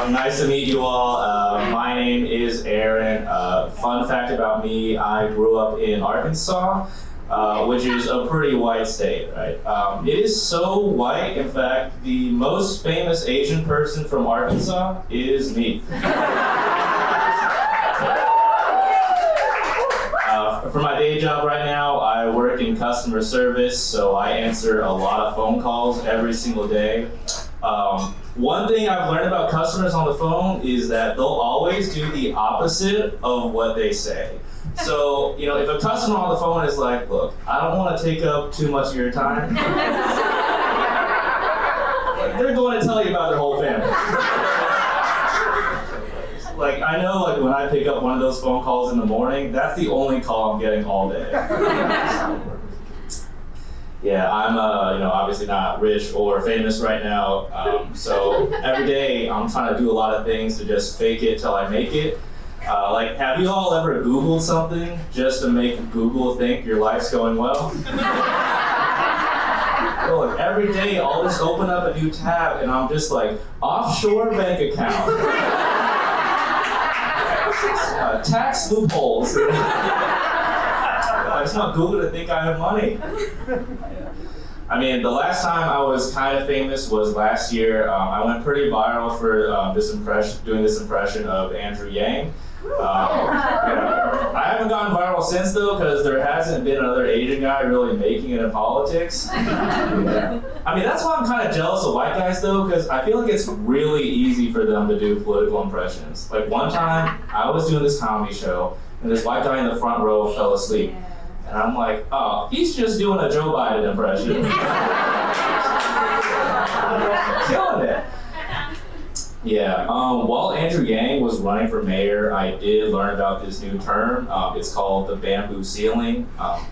Nice to meet you all. My name is Aaron. Fun fact about me, I grew up in Arkansas, which is a pretty white state, right? It is so white, in fact, the most famous Asian person from Arkansas is me. For my day job right now, I work in customer service, so I answer a lot of phone calls every single day. One thing I've learned about customers on the phone is that they'll always do the opposite of what they say. So, if a customer on the phone is like, look, I don't want to take up too much of your time, they're going to tell you about their whole family. Like, I know, like, when I pick up one of those phone calls in the morning, that's the only call I'm getting all day. Yeah, I'm, obviously not rich or famous right now, so every day I'm trying to do a lot of things to just fake it till I make it. Like, have you all ever Googled something just to make Google think your life's going well? So, like, every day I'll just open up a new tab and I'm just like, offshore bank account. Tax loopholes. I just want Google to think I have money. I mean, the last time I was kind of famous was last year. I went pretty viral for doing this impression of Andrew Yang. I haven't gotten viral since though, because there hasn't been another Asian guy really making it in politics. Yeah. I mean, that's why I'm kind of jealous of white guys though, because I feel like it's really easy for them to do political impressions. Like one time, I was doing this comedy show, and this white guy in the front row fell asleep. And I'm like, oh, he's just doing a Joe Biden impression. Killing it. Yeah, while Andrew Yang was running for mayor, I did learn about this new term. It's called the bamboo ceiling.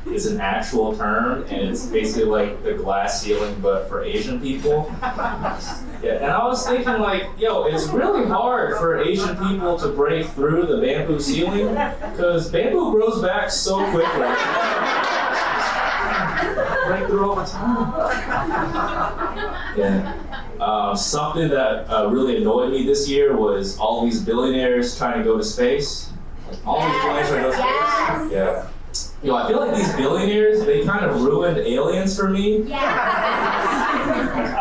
It's an actual term, and it's basically like the glass ceiling, but for Asian people. Yeah, and I was thinking like, it's really hard for Asian people to break through the bamboo ceiling, because bamboo grows back so quickly. Break through all the time. Yeah. Something that really annoyed me this year was all these billionaires trying to go to space. All these billionaires trying to go to space. Yeah. I feel like these billionaires, they kind of ruined aliens for me.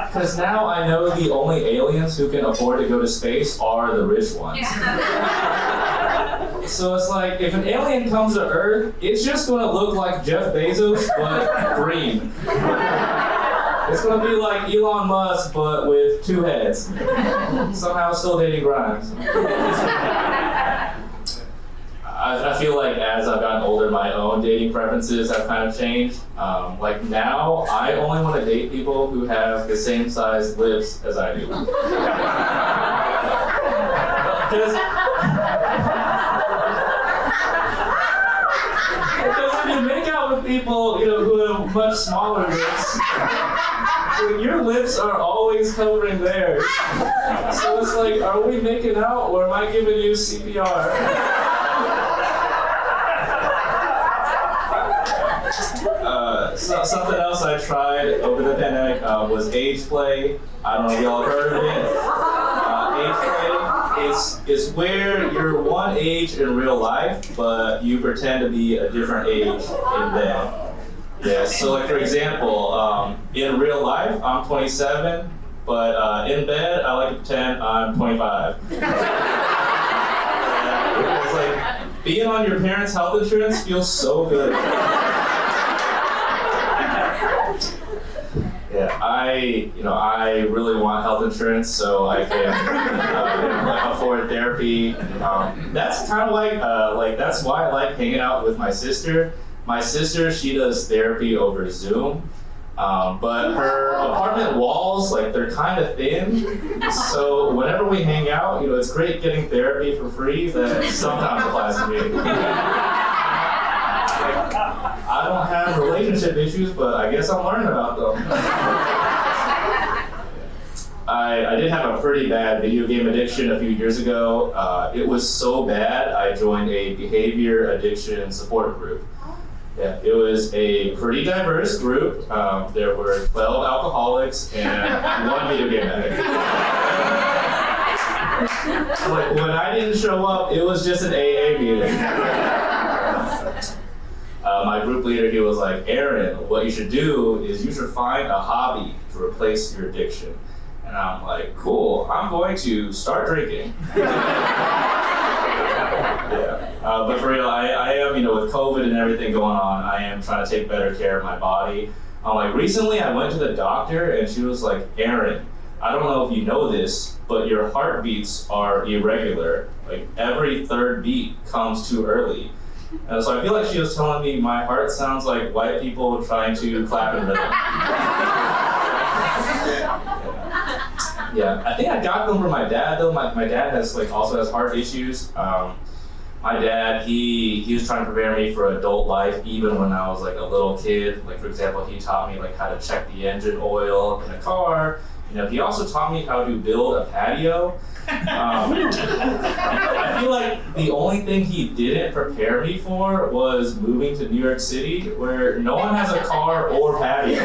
Because now I know the only aliens who can afford to go to space are the rich ones. So it's like, if an alien comes to Earth, it's just going to look like Jeff Bezos, but green. It's going to be like Elon Musk, but with two heads. Somehow still dating Grimes. I feel like as I've gotten older, my own dating preferences have kind of changed. Like now, I only want to date people who have the same size lips as I do. Because when you make out with people, who have much smaller lips, your lips are always covering theirs. So it's like, are we making out or am I giving you CPR? Something else I tried over the pandemic was age play. I don't know if y'all have heard of it. Age play is where you're one age in real life, but you pretend to be a different age in bed. Yeah, so like for example, in real life, I'm 27, but in bed, I like to pretend I'm 25. It's like, being on your parents' health insurance feels so good. Yeah, I really want health insurance so I can afford therapy. That's kind of like that's why I like hanging out with my sister. My sister, she does therapy over Zoom, but her apartment walls, they're kind of thin. So whenever we hang out, it's great getting therapy for free. That sometimes applies to me. I don't have relationship issues, but I guess I'm learning about them. I did have a pretty bad video game addiction a few years ago. It was so bad, I joined a behavior addiction support group. Yeah, it was a pretty diverse group. There were 12 alcoholics and one video game addict. Like, when I didn't show up, it was just an AA meeting. My group leader, he was like, Aaron, what you should do is you should find a hobby to replace your addiction. And I'm like, cool, I'm going to start drinking. Yeah. But for real, I am, with COVID and everything going on, I am trying to take better care of my body. Like recently I went to the doctor and she was like, Aaron, I don't know if you know this, but your heartbeats are irregular. Like every third beat comes too early. And so I feel like she was telling me my heart sounds like white people trying to clap in rhythm. Yeah, I think I got them from my dad though. My dad has also has heart issues. My dad, he was trying to prepare me for adult life even when I was like a little kid. Like for example, he taught me like how to check the engine oil in a car. He also taught me how to build a patio. I feel like the only thing he didn't prepare me for was moving to New York City where no one has a car or patio.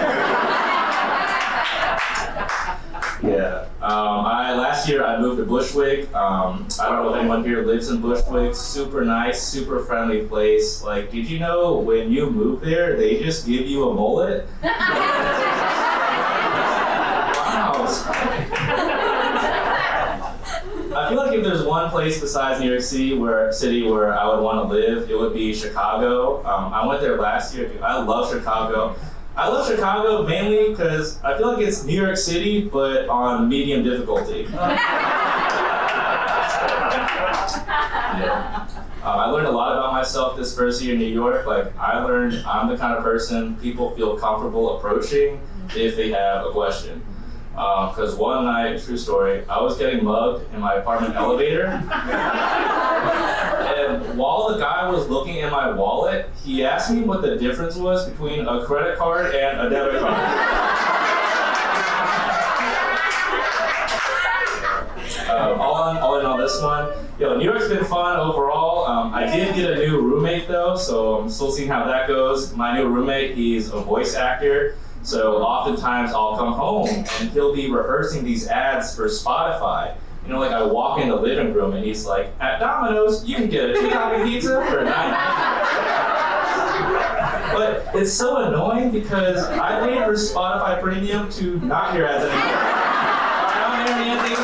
Yeah. Last year I moved to Bushwick. I don't know if anyone here lives in Bushwick. Super nice, super friendly place. Like, did you know when you move there, they just give you a mullet? Wow. I feel like if there's one place besides New York City where I would want to live, it would be Chicago. I went there last year. I love Chicago. I love Chicago mainly because I feel like it's New York City, but on medium difficulty. Yeah. I learned a lot about myself this first year in New York. Like, I learned I'm the kind of person people feel comfortable approaching if they have a question. Because one night, true story, I was getting mugged in my apartment elevator. And while the guy was looking in my wallet, he asked me what the difference was between a credit card and a debit card. All in on this one. New York's been fun overall. I did get a new roommate though, so I'm still seeing how that goes. My new roommate, he's a voice actor. So oftentimes I'll come home and he'll be rehearsing these ads for Spotify. Like I walk in the living room and he's like, at Domino's, you can get a 2-topping pizza for $9.99. But it's so annoying because I paid for Spotify Premium to not hear ads anymore. I'm Aaron Anthony.